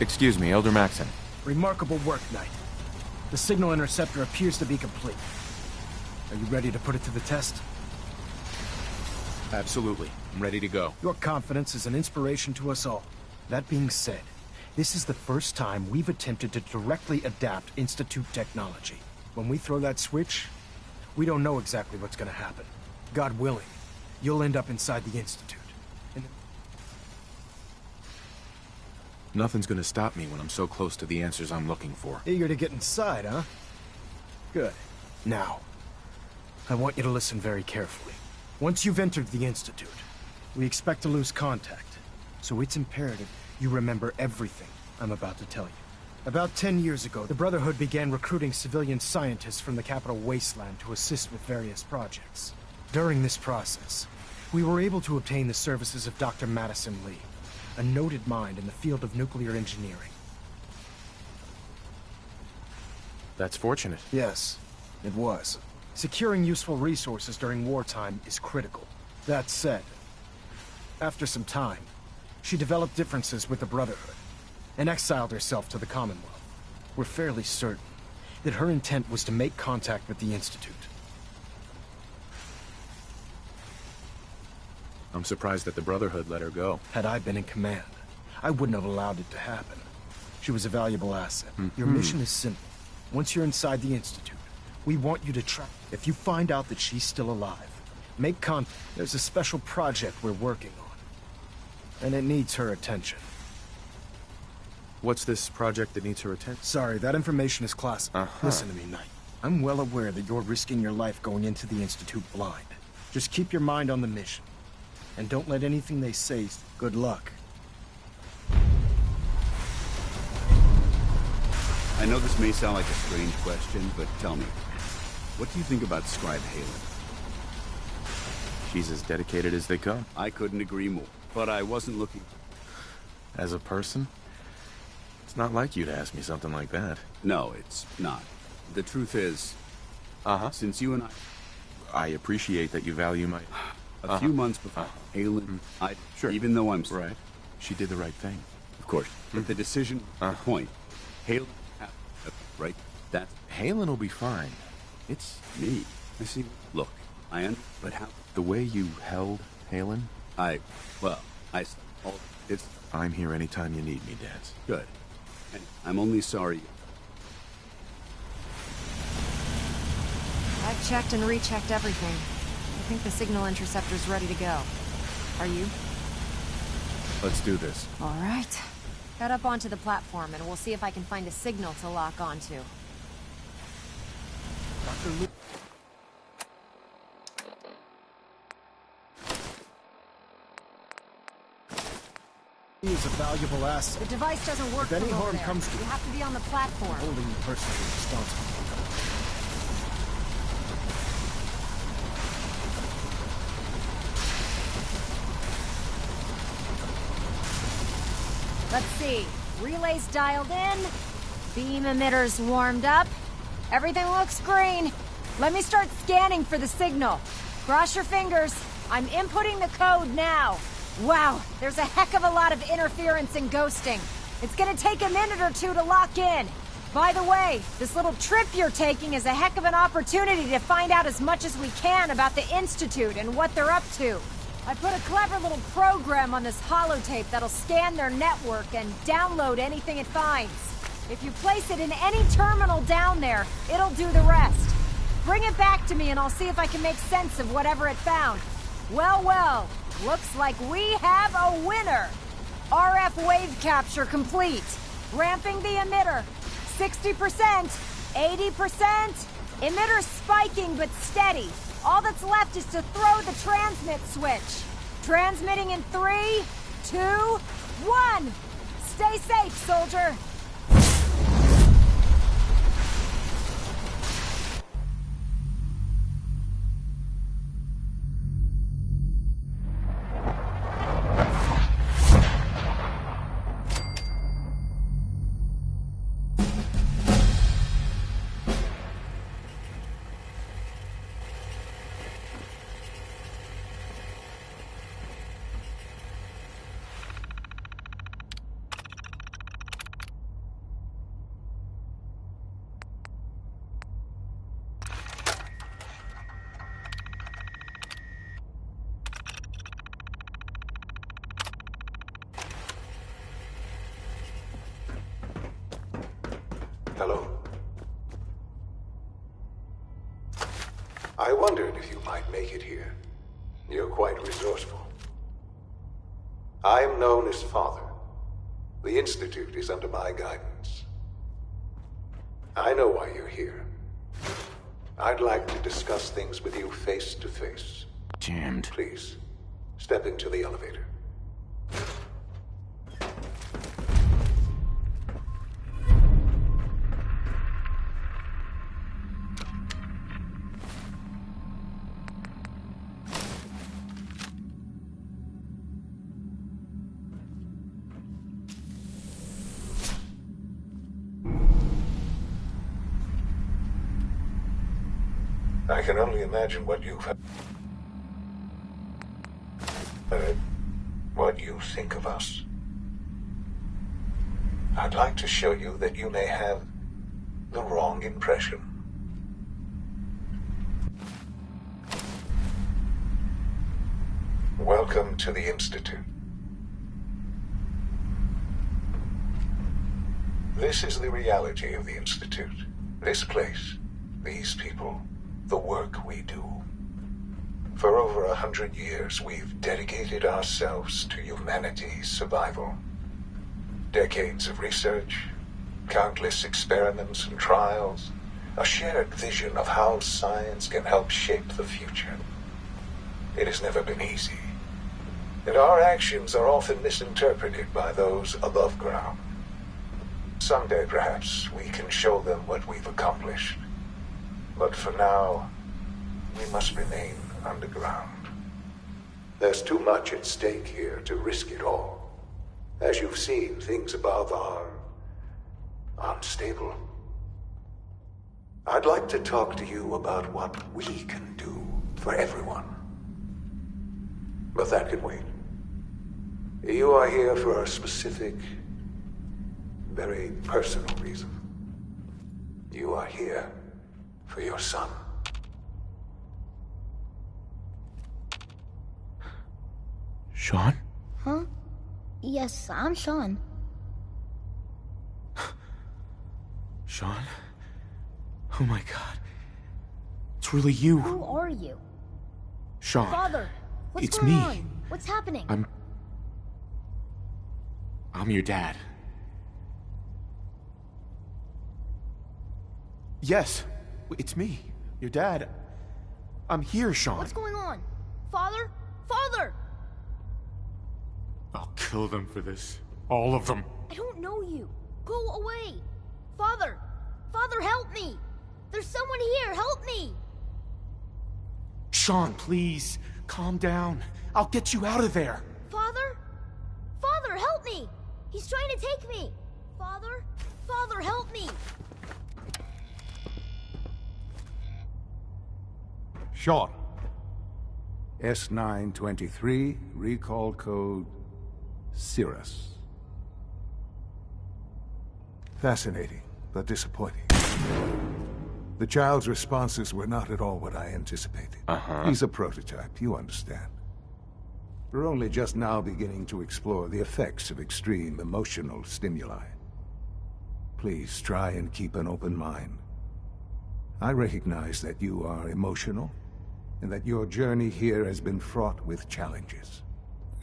Excuse me, Elder Maxon. Remarkable work, Knight. The signal interceptor appears to be complete. Are you ready to put it to the test? Absolutely. I'm ready to go. Your confidence is an inspiration to us all. That being said, this is the first time we've attempted to directly adapt Institute technology. When we throw that switch, we don't know exactly what's gonna happen. God willing, you'll end up inside the Institute. Nothing's gonna stop me when I'm so close to the answers I'm looking for. Eager to get inside, huh? Good. Now, I want you to listen very carefully. Once you've entered the Institute, we expect to lose contact. So it's imperative you remember everything I'm about to tell you. About 10 years ago, the Brotherhood began recruiting civilian scientists from the capital wasteland to assist with various projects. During this process, we were able to obtain the services of Dr. Madison Lee, a noted mind in the field of nuclear engineering. That's fortunate. Yes, it was. Securing useful resources during wartime is critical. That said, after some time, she developed differences with the Brotherhood and exiled herself to the Commonwealth. We're fairly certain that her intent was to make contact with the Institute. I'm surprised that the Brotherhood let her go. Had I been in command, I wouldn't have allowed it to happen. She was a valuable asset. Your mission is simple. Once you're inside the Institute, we want you to track. If you find out that she's still alive, make contact. There's a special project we're working on, and it needs her attention. What's this project that needs her attention? Sorry, that information is classified. Listen to me, Knight. I'm well aware that you're risking your life going into the Institute blind. Just keep your mind on the mission. And don't let anything they say... Good luck. I know this may sound like a strange question, but tell me, what do you think about Scribe Haylen? She's as dedicated as they come. I couldn't agree more, but I wasn't looking... As a person? It's not like you to ask me something like that. No, it's not. The truth is... Since you and I appreciate that you value my... A few months before Haylen, Sure. Even though I'm... Right. She did the right thing. Of course. But the decision... The point. Haylen... Right? That's... Haylen will be fine. It's me. I see. Look, but how... The way you held Haylen? It's... I'm here anytime you need me, Dance. Good. And I'm only sorry... I've checked and rechecked everything. I think the signal interceptor's ready to go. Are you? Let's do this. All right. Head up onto the platform and we'll see if I can find a signal to lock onto. Dr. Lu... He is a valuable asset. The device doesn't work If any from over harm there. comes to You have to be on the platform. Holding you personally responsible. Let's see. Relays dialed in. Beam emitters warmed up. Everything looks green. Let me start scanning for the signal. Cross your fingers. I'm inputting the code now. Wow, there's a heck of a lot of interference and ghosting. It's gonna take a minute or two to lock in. By the way, this little trip you're taking is a heck of an opportunity to find out as much as we can about the Institute and what they're up to. I put a clever little program on this holotape that'll scan their network and download anything it finds. If you place it in any terminal down there, it'll do the rest. Bring it back to me and I'll see if I can make sense of whatever it found. Well, looks like we have a winner. RF wave capture complete. Ramping the emitter. 60%, 80%. Emitter spiking but steady. All that's left is to throw the transmit switch. Transmitting in 3, 2, 1. Stay safe, soldier. Hello. I wondered if you might make it here. You're quite resourceful. I'm known as Father. The Institute is under my guidance. I know why you're here. I'd like to discuss things with you face to face. Jammed. Please, step into the elevator. I can only imagine what you've heard, what you think of us. I'd like to show you that you may have the wrong impression. Welcome to the Institute. This is the reality of the Institute. This place, these people, the work we do. For over 100 years, we've dedicated ourselves to humanity's survival. Decades of research, countless experiments and trials, a shared vision of how science can help shape the future. It has never been easy, and our actions are often misinterpreted by those above ground. Someday, perhaps, we can show them what we've accomplished. But for now, we must remain underground. There's too much at stake here to risk it all. As you've seen, things above are unstable. I'd like to talk to you about what we can do for everyone. But that can wait. You are here for a specific, very personal reason. You are here for your son. Sean? Huh? Yes, I'm Sean. Sean? Oh my god. It's really you. Who are you? Sean. Father, what's It's going me. on? What's happening? I'm your dad. Yes, it's me, your dad. I'm here, Sean. What's going on? Father? Father! I'll kill them for this. All of them. I don't know you. Go away. Father! Father, help me! There's someone here, help me! Sean, please, calm down. I'll get you out of there. Father? Father, help me! He's trying to take me! Father? Father, help me! Sean. S923, recall code Cirrus. Fascinating, but disappointing. The child's responses were not at all what I anticipated. He's a prototype, you understand. We're only just now beginning to explore the effects of extreme emotional stimuli. Please try and keep an open mind. I recognize that you are emotional, and that your journey here has been fraught with challenges.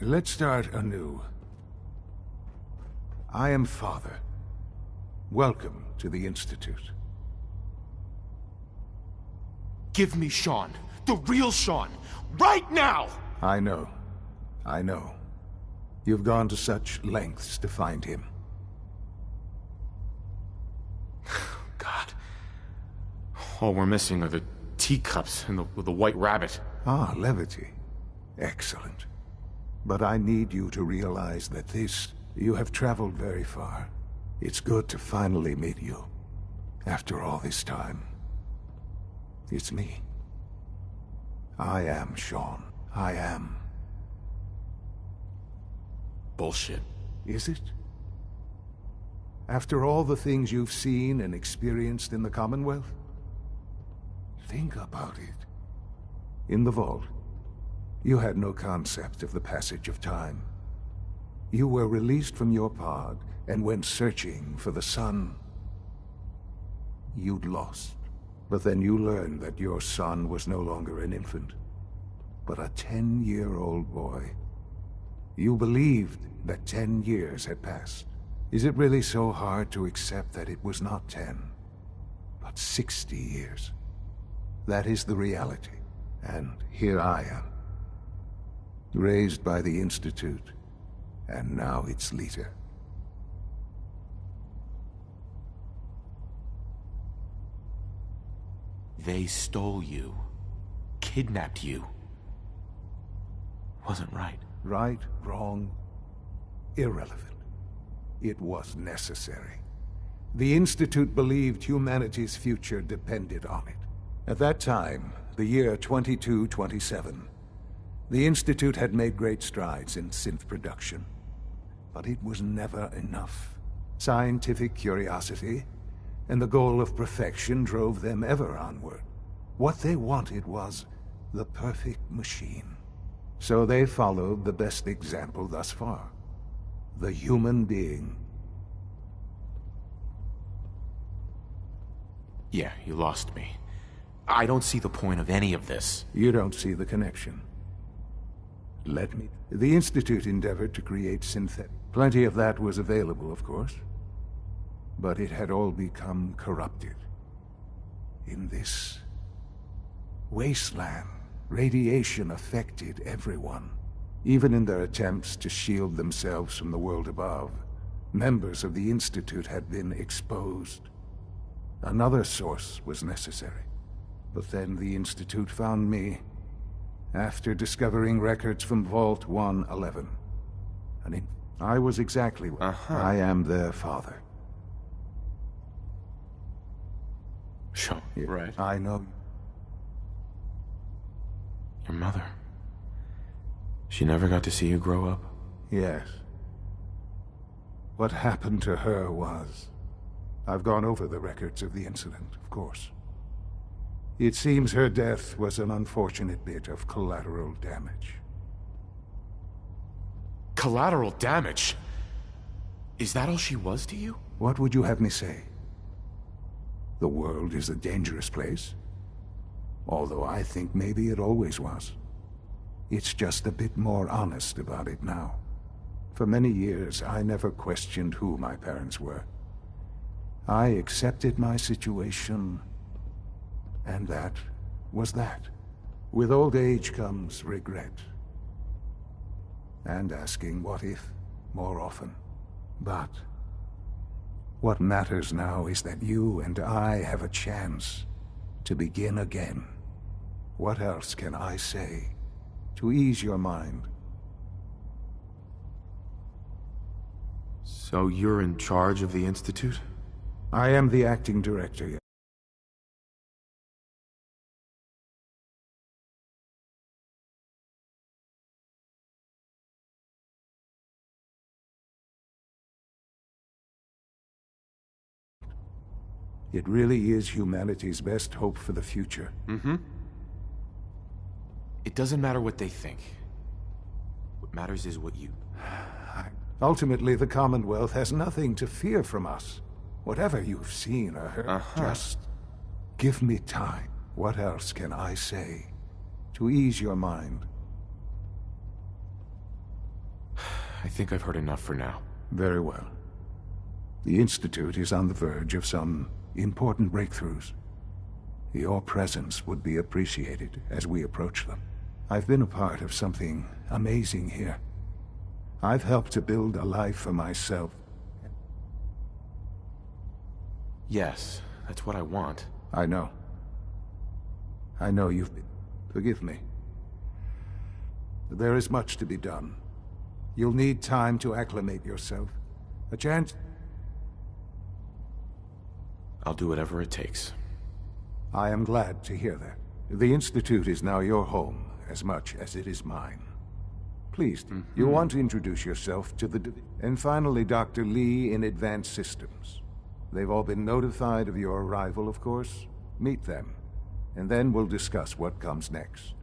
Let's start anew. I am Father. Welcome to the Institute. Give me Sean. The real Sean. Right now! I know. I know. You've gone to such lengths to find him. God. All we're missing are the teacups and the white rabbit. Ah, levity. Excellent. But I need you to realize that you have traveled very far. It's good to finally meet you. After all this time. It's me. I am Sean. I am. Bullshit. Is it? After all the things you've seen and experienced in the Commonwealth? Think about it. In the vault, you had no concept of the passage of time. You were released from your pod and went searching for the sun. you'd lost. But then you learned that your son was no longer an infant, but a 10-year-old boy. You believed that 10 years had passed. Is it really so hard to accept that it was not 10, but 60 years? That is the reality, and here I am. Raised by the Institute, and now its leader. They stole you. Kidnapped you. Wasn't right. Right, wrong, irrelevant. It was necessary. The Institute believed humanity's future depended on it. At that time, the year 2227, the Institute had made great strides in synth production. But it was never enough. Scientific curiosity and the goal of perfection drove them ever onward. What they wanted was the perfect machine. So they followed the best example thus far. The human being. Yeah, you lost me. I don't see the point of any of this. You don't see the connection. Let me... The Institute endeavored to create synthetic. Plenty of that was available, of course. But it had all become corrupted. In this wasteland, radiation affected everyone. Even in their attempts to shield themselves from the world above, members of the Institute had been exposed. Another source was necessary. But then the Institute found me, after discovering records from Vault 111. I was exactly what I am their father. Sure, right. I know. Your mother. She never got to see you grow up? Yes. What happened to her was... I've gone over the records of the incident, of course. It seems her death was an unfortunate bit of collateral damage. Collateral damage? Is that all she was to you? What would you have me say? The world is a dangerous place. Although I think maybe it always was. It's just a bit more honest about it now. For many years, I never questioned who my parents were. I accepted my situation, and that was that. With old age comes regret. And asking what if more often. But what matters now is that you and I have a chance to begin again. What else can I say to ease your mind? So you're in charge of the Institute? I am the acting director, yes. It really is humanity's best hope for the future. Mm-hmm. It doesn't matter what they think. What matters is what you... Ultimately, the Commonwealth has nothing to fear from us. Whatever you've seen or heard, just give me time. What else can I say to ease your mind? I think I've heard enough for now. Very well. The Institute is on the verge of some important breakthroughs. Your presence would be appreciated as we approach them. I've been a part of something amazing here. I've helped to build a life for myself. Yes, that's what I want. I know. I know you've been... Forgive me. There is much to be done. You'll need time to acclimate yourself. A chance... I'll do whatever it takes. I am glad to hear that. The Institute is now your home, as much as it is mine. Please, you want to introduce yourself to the... And finally, Dr. Lee in Advanced Systems. They've all been notified of your arrival, of course. Meet them, and then we'll discuss what comes next.